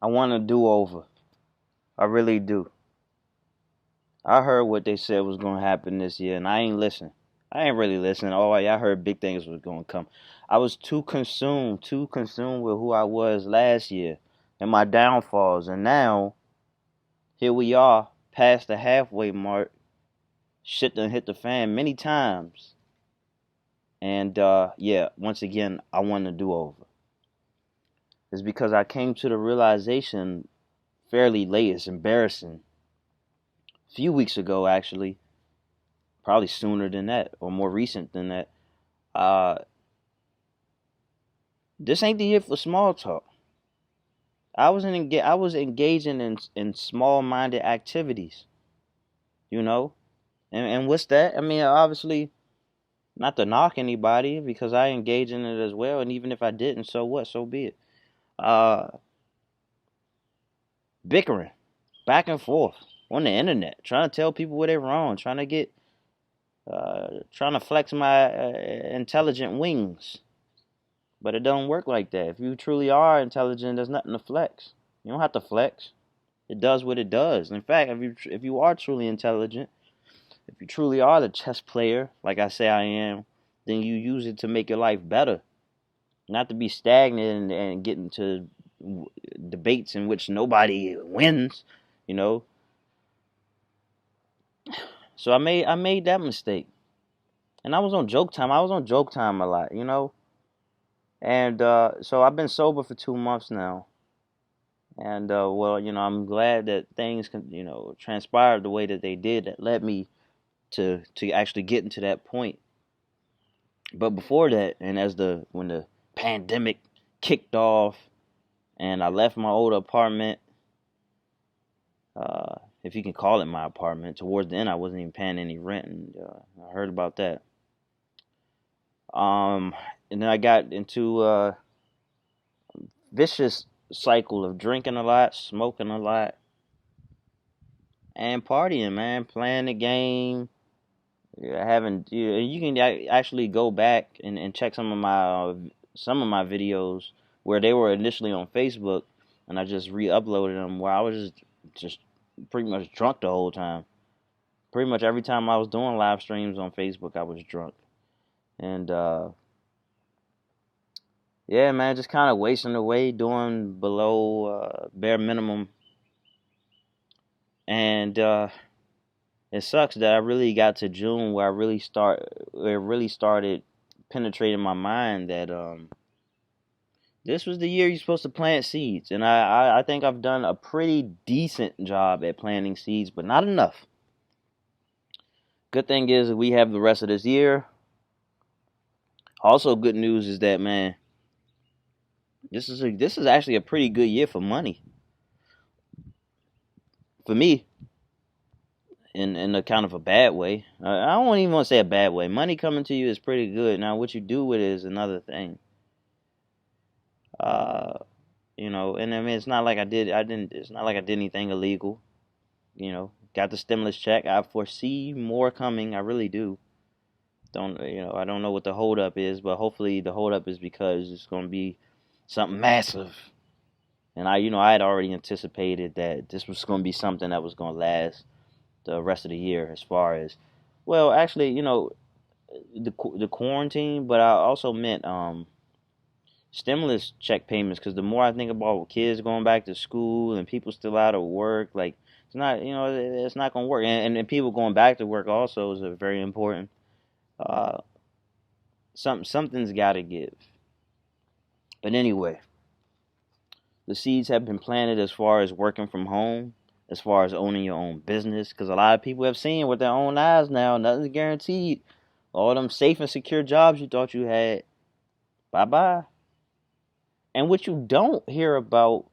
I want a do-over. I really do. I heard what they said was gonna happen this year, and I ain't listen. I ain't really listening. Oh, yeah, I heard big things was gonna come. I was too consumed with who I was last year and my downfalls, and now here we are, past the halfway mark. Shit done hit the fan many times, and yeah, once again, I want a do-over. It's because I came to the realization fairly late. It's embarrassing. A few weeks ago, actually, probably sooner than that or more recent than that. Uh, this ain't the year for small talk. I was engaging in small minded activities, you know, and what's that? I mean, obviously, not to knock anybody because I engage in it as well, and even if I didn't, so what? So be it. Uh, Bickering back and forth on the internet, trying to tell people where they're wrong, trying to flex my intelligent wings. But it don't work like that. If you truly are intelligent, there's nothing to flex. You don't have to flex. It does what it does. In fact, if you are truly intelligent, if you truly are the chess player, like I say I am, then you use it to make your life better, not to be stagnant and get into debates in which nobody wins. You know. So I made that mistake, and I was on joke time. I was on joke time a lot, and so I've been sober for 2 months now. And well, I'm glad that things can, transpired the way that they did. That led me to actually getting to that point. But before that, and when the pandemic kicked off, and I left my old apartment, if you can call it my apartment. Towards the end, I wasn't even paying any rent, and I heard about that. Um, and then I got into a vicious cycle of drinking a lot, smoking a lot, and partying, man, playing the game. Yeah, having you can actually go back and check some of my videos where they were initially on Facebook, and I just re-uploaded them where I was just pretty much drunk the whole time. Pretty much every time I was doing live streams on Facebook, I was drunk, and yeah, man, just kind of wasting away, doing below bare minimum, and it sucks that I really got to June where it really started penetrating my mind that this was the year you're supposed to plant seeds, and I think I've done a pretty decent job at planting seeds, but not enough. Good thing is we have the rest of this year. Also, good news is that, man, this is actually a pretty good year for money for me, in a kind of a bad way. I don't even want to say a bad way. Money coming to you is pretty good. Now, what you do with it is another thing. Uh, and I mean, it's not like it's not like I did anything illegal. Got the stimulus check. I foresee more coming. I really do. I don't know what the holdup is, but hopefully the holdup is because it's going to be something massive. And I had already anticipated that this was going to be something that was going to last the rest of the year. As far as, well, actually, the quarantine, but I also meant stimulus check payments, because the more I think about kids going back to school and people still out of work, like it's not gonna work, and people going back to work also is a very important. Uh, something's got to give. But anyway, the seeds have been planted as far as working from home, as far as owning your own business, because a lot of people have seen with their own eyes now. Nothing's guaranteed. All them safe and secure jobs you thought you had, bye bye. And what you don't hear about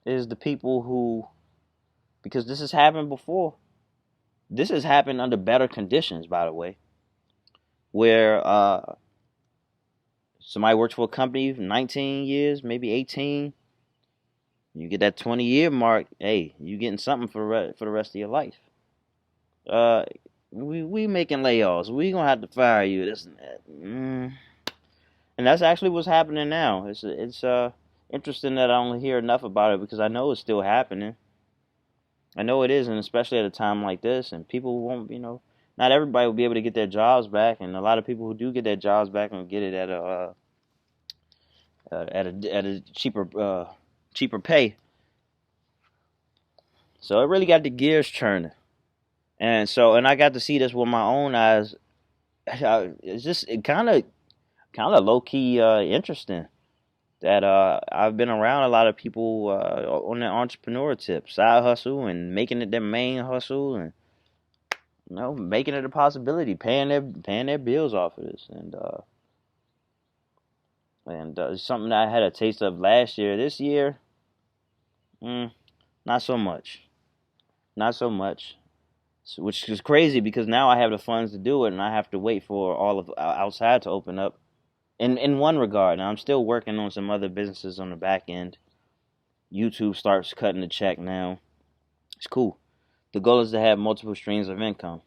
is the people who, because this has happened before. This has happened under better conditions, by the way, where somebody works for a company for 19 years, maybe 18. You get that 20-year mark. Hey, you getting something for the rest of your life. Uh, we making layoffs. We gonna have to fire you. This and that. And that's actually what's happening now. It's interesting that I don't hear enough about it because I know it's still happening. I know it is, and especially at a time like this, and people won't, not everybody will be able to get their jobs back, and a lot of people who do get their jobs back will get it at a cheaper pay. So it really got the gears churning, and I got to see this with my own eyes. It's just kind of low key interesting that I've been around a lot of people on the entrepreneur tip, side hustle, and making it their main hustle, and making it a possibility, paying their bills off of this, and something that I had a taste of last year. This year, mm, not so much, not so much. Which is crazy because now I have the funds to do it, and I have to wait for all of outside to open up. In one regard, now I'm still working on some other businesses on the back end. YouTube starts cutting the check now. It's cool. The goal is to have multiple streams of income,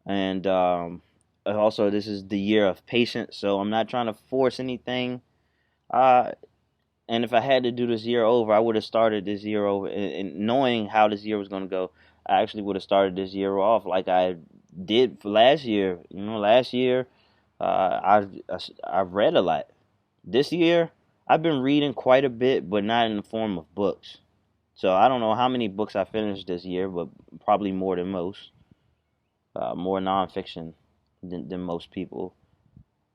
and also this is the year of patience, so I'm not trying to force anything. Uh, and if I had to do this year over, I would have started this year over, and knowing how this year was going to go, I actually would have started this year off like I did for last year. Last year, I've read a lot. This year, I've been reading quite a bit, but not in the form of books. So I don't know how many books I finished this year, but probably more than most. More nonfiction than most people.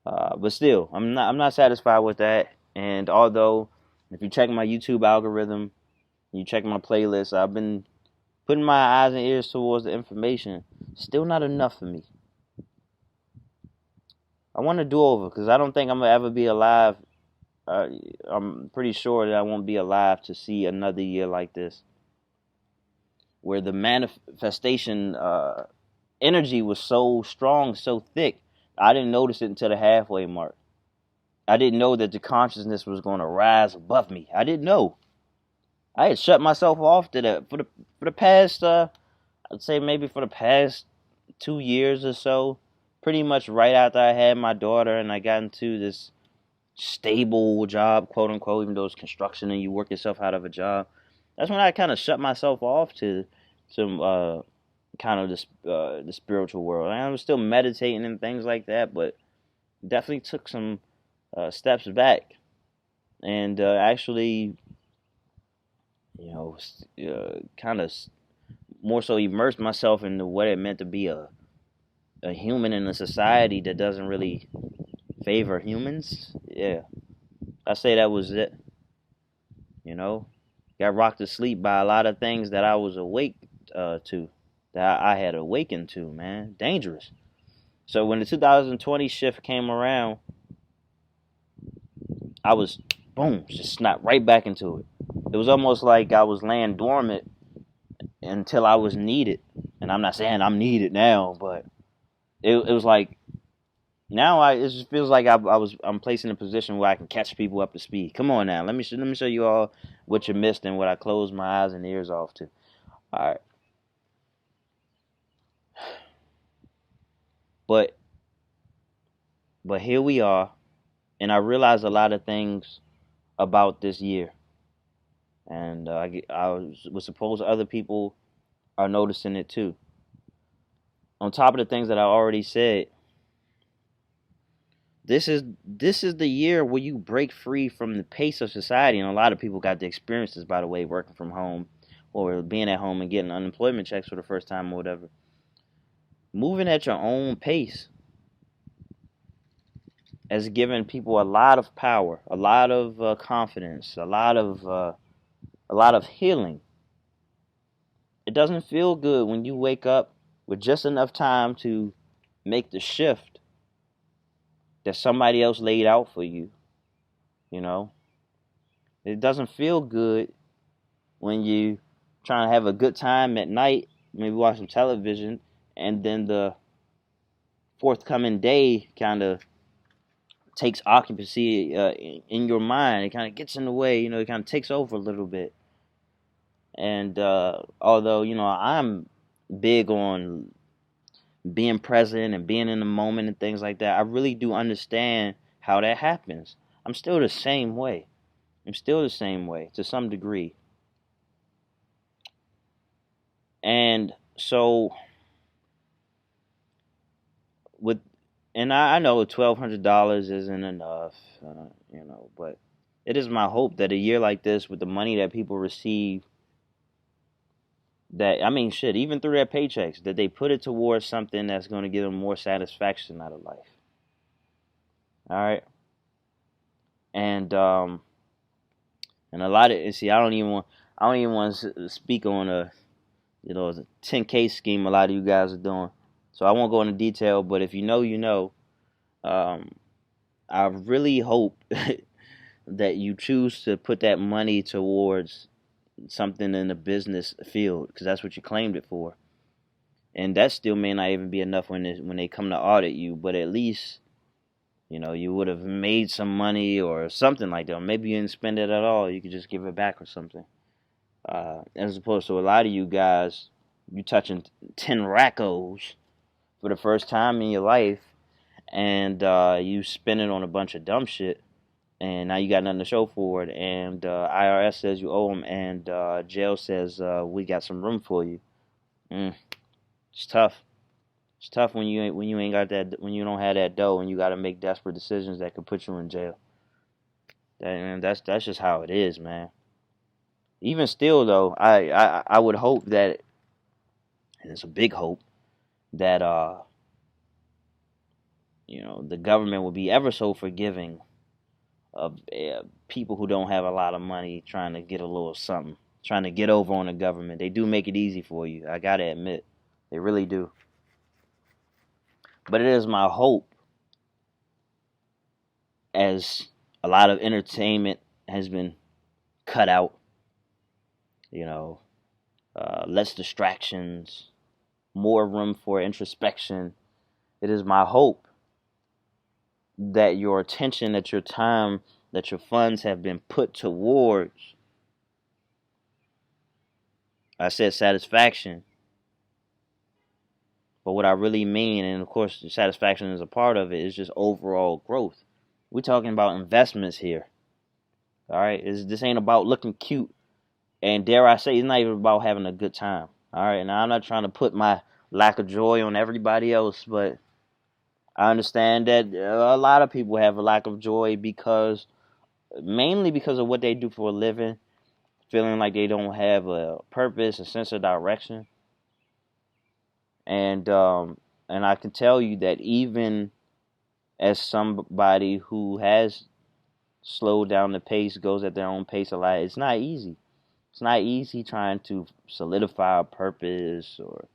But still, I'm not satisfied with that. And although, if you check my YouTube algorithm, you check my playlist, I've been putting my eyes and ears towards the information. Still not enough for me. I want to do over because I don't think I'm gonna ever be alive. I'm pretty sure that I won't be alive to see another year like this, where the manifestation energy was so strong, so thick. I didn't notice it until the halfway mark. I didn't know that the consciousness was going to rise above me. I didn't know. I had shut myself off to that for the past. I'd say maybe for the past 2 years or so. Pretty much right after I had my daughter and I got into this stable job, quote unquote, even though it's construction and you work yourself out of a job. That's when I kind of shut myself off to some kind of the spiritual world. I was still meditating and things like that, but definitely took some steps back and actually, kind of more so immersed myself into what it meant to be a human in a society that doesn't really favor humans. Yeah, I say that was it. You know, got rocked to sleep by a lot of things that I was awake to, that I had awakened to. Man, dangerous. So when the 2020 shift came around, I was boom, just snapped right back into it. It was almost like I was laying dormant until I was needed. And I'm not saying I'm needed now, but it was like now it just feels like I'm placed in a position where I can catch people up to speed. Come on now, let me show you all what you missed and what I closed my eyes and ears off to. All right, but here we are, and I realized a lot of things about this year, and was supposed other people are noticing it too. On top of the things that I already said, this is the year where you break free from the pace of society, and a lot of people got the experiences, by the way, working from home or being at home and getting unemployment checks for the first time or whatever. Moving at your own pace has given people a lot of power, a lot of confidence, a lot of healing. It doesn't feel good when you wake up with just enough time to make the shift that somebody else laid out for you. You know, it doesn't feel good when you trying to have a good time at night, maybe watch some television, and then the forthcoming day kind of takes occupancy in your mind. It kind of gets in the way, it kind of takes over a little bit. And although, I'm big on being present and being in the moment and things like that, I really do understand how that happens. I'm still the same way. I'm still the same way to some degree. And so with and I know $1,200 isn't enough, but it is my hope that a year like this, with the money that people receive, that I mean, shit, even through their paychecks, that they put it towards something that's going to give them more satisfaction out of life. All right, and a lot of see, I don't even want to speak on a 10K scheme a lot of you guys are doing. So I won't go into detail, but if you know, you know. Um, I really hope that you choose to put that money towards something in the business field, because that's what you claimed it for. And that still may not even be enough when they come to audit you, but at least you would have made some money or something like that. Or maybe you didn't spend it at all. You could just give it back or something. As opposed to a lot of you guys, you touching 10 rackos for the first time in your life, and you spend it on a bunch of dumb shit, and now you got nothing to show for it, and IRS says you owe them, and jail says we got some room for you. It's tough. It's tough when you ain't got that, when you don't have that dough, and you got to make desperate decisions that could put you in jail. That's just how it is, man. Even still, though, I would hope that, and it's a big hope, that the government will be ever so forgiving of people who don't have a lot of money trying to get a little something, trying to get over on the government. They do make it easy for you, I gotta admit. They really do. But it is my hope, as a lot of entertainment has been cut out, less distractions, more room for introspection. It is my hope that your attention, that your time, that your funds have been put towards, I said satisfaction, but what I really mean, and of course satisfaction is a part of it, is just overall growth. We're talking about investments here. All right, this ain't about looking cute, and dare I say, it's not even about having a good time. All right, now I'm not trying to put my lack of joy on everybody else, but I understand that a lot of people have a lack of joy mainly because of what they do for a living, feeling like they don't have a purpose, a sense of direction. And I can tell you that even as somebody who has slowed down the pace, goes at their own pace a lot, it's not easy. It's not easy trying to solidify a purpose or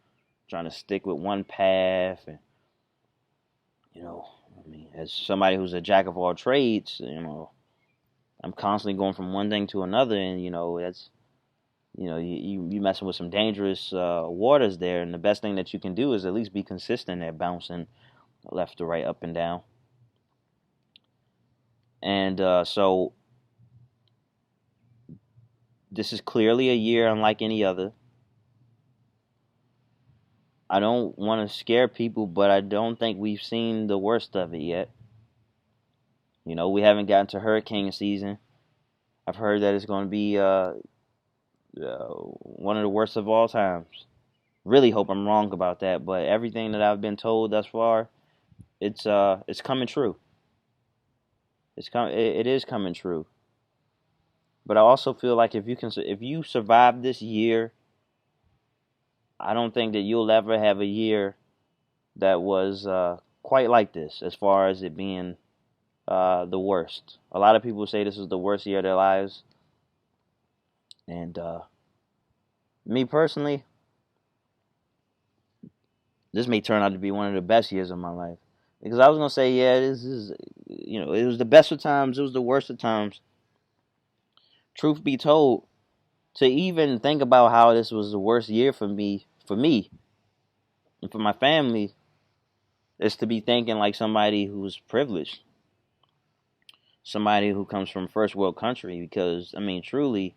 trying to stick with one path. And, as somebody who's a jack of all trades, I'm constantly going from one thing to another, and, that's, you messing with some dangerous waters there, and the best thing that you can do is at least be consistent at bouncing left to right, up and down. And so this is clearly a year unlike any other. I don't want to scare people, but I don't think we've seen the worst of it yet. We haven't gotten to hurricane season. I've heard that it's going to be one of the worst of all times. Really hope I'm wrong about that, but everything that I've been told thus far, it's coming true. It is coming true. But I also feel like if you survive this year, I don't think that you'll ever have a year that was quite like this, as far as it being the worst. A lot of people say this is the worst year of their lives, and me personally, this may turn out to be one of the best years of my life. Because I was going to say, yeah, this is, it was the best of times, it was the worst of times. Truth be told, to even think about how this was the worst year for me, and for my family, is to be thinking like somebody who's privileged. Somebody who comes from first world country, because, I mean, truly,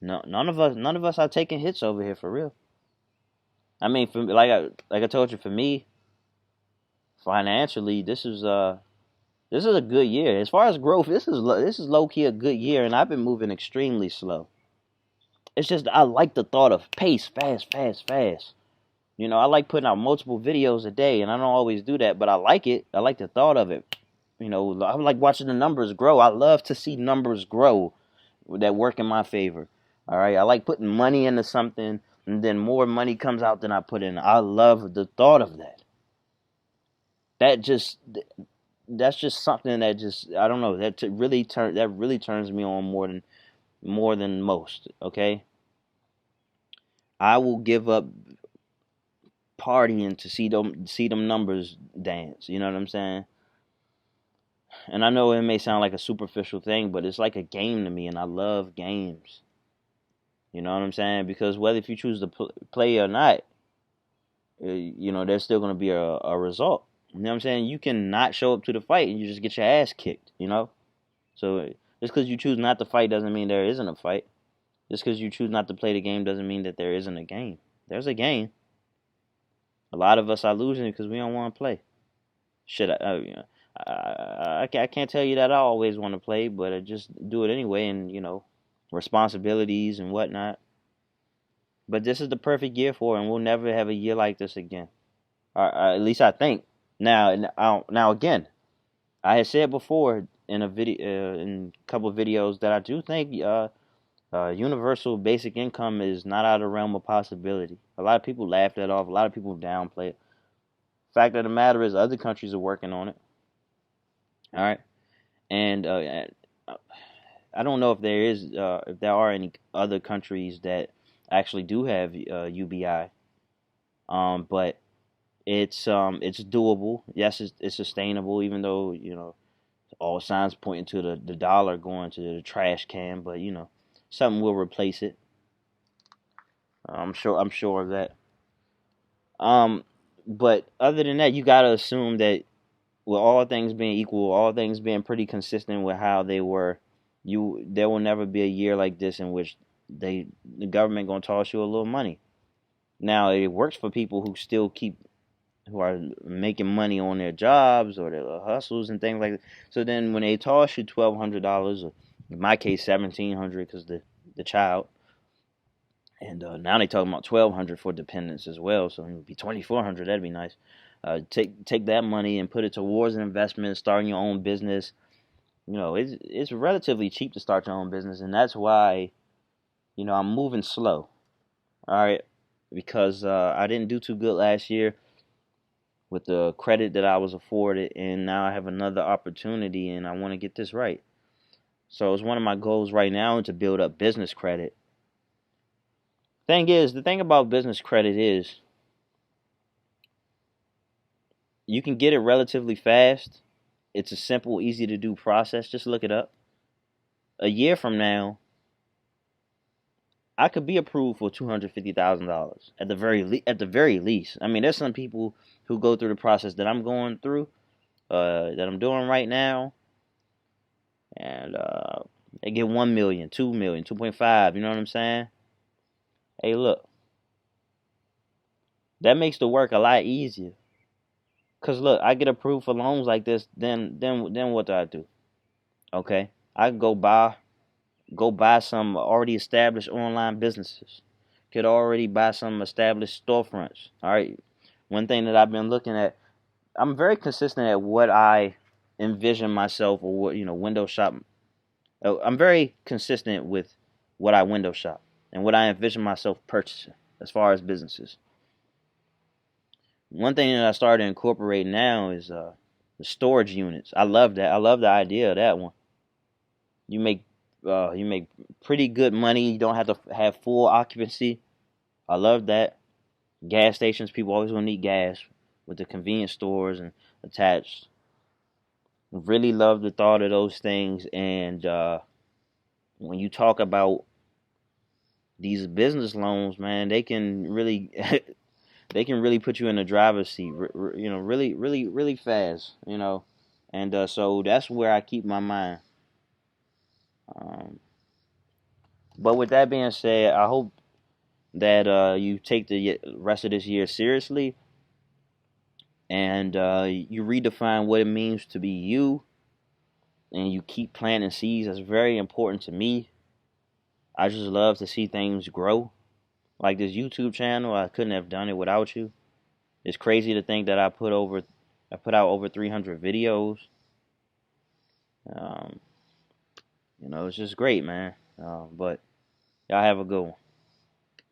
none of us are taking hits over here, for real. I mean, like I told you, for me, financially, this is This is a good year. As far as growth, this is low key a good year, and I've been moving extremely slow. It's just I like the thought of pace, fast, fast, fast. You know, I like putting out multiple videos a day, and I don't always do that, but I like it. I like the thought of it. You know, I like watching the numbers grow. I love to see numbers grow that work in my favor. All right, I like putting money into something, and then more money comes out than I put in. I love the thought of that. That just that's just something that just I don't know that really turns me on more than most. Okay, I will give up partying to see them numbers dance. You know what I'm saying? And I know it may sound like a superficial thing, but it's like a game to me, and I love games. You know what I'm saying? Because whether if you choose to play or not, you know, there's still going to be a result. You know what I'm saying? You can not show up to the fight and you just get your ass kicked, you know? So just because you choose not to fight doesn't mean there isn't a fight. Just because you choose not to play the game doesn't mean that there isn't a game. There's a game. A lot of us are losing because we don't want to play. Shit, you know, I can't tell you that I always want to play, but I just do it anyway, and, you know, responsibilities and whatnot. But this is the perfect year for it, and we'll never have a year like this again. At least I think. Now again, I had said before in a video, in a couple of videos, that I do think universal basic income is not out of the realm of possibility. A lot of people laugh that off. A lot of people downplay it. Fact of the matter is, other countries are working on it. All right, and I don't know if there are any other countries that actually do have UBI. But it's doable. Yes, it's sustainable, even though, you know, all signs pointing to the dollar going to the trash can. But, you know, something will replace it. I'm sure of that. Um, but other than that, you gotta assume that with all things being equal, all things being pretty consistent with how they were, there will never be a year like this in which the government gonna toss you a little money. Now it works for people who are making money on their jobs or their hustles and things like that. So then when they toss you $1,200, or in my case $1,700 because the child, and now they talking about $1,200 for dependents as well. So it would be $2,400. That'd be nice. Take that money and put it towards an investment, starting your own business. You know, it's relatively cheap to start your own business, and that's why, you know, I'm moving slow. All right, because I didn't do too good last year with the credit that I was afforded, and now I have another opportunity, and I want to get this right. So it's one of my goals right now to build up business credit. The thing about business credit is you can get it relatively fast. It's a simple, easy to do process. Just look it up. A year from now, I could be approved for $250,000 at the very least. I mean, there's some people who go through the process that I'm going through, that I'm doing right now, and they get 1 million, 2 million, 2.5. You know what I'm saying? Hey, look, that makes the work a lot easier. Cause look, I get approved for loans like this, then what do I do? Okay, I can go buy some already established online businesses. Could already buy some established storefronts. All right. One thing that I've been looking at, I'm very consistent at what I envision myself, or what, you know, window shop. I'm very consistent with what I window shop and what I envision myself purchasing as far as businesses. One thing that I started to incorporate now is the storage units. I love that. I love the idea of that one. You make you make pretty good money. You don't have to have full occupancy. I love that. Gas stations, people always gonna need gas with the convenience stores and attached. Really love the thought of those things. And when you talk about these business loans, man, they can really they can really put you in the driver's seat, you know, really, really, really fast, you know. And so that's where I keep my mind. Um, but with that being said, I hope that you take the rest of this year seriously, and you redefine what it means to be you. and you keep planting seeds. That's very important to me. I just love to see things grow. Like this YouTube channel, I couldn't have done it without you. It's crazy to think that I put out over 300 videos. Um, it's just great, man. But y'all have a good one.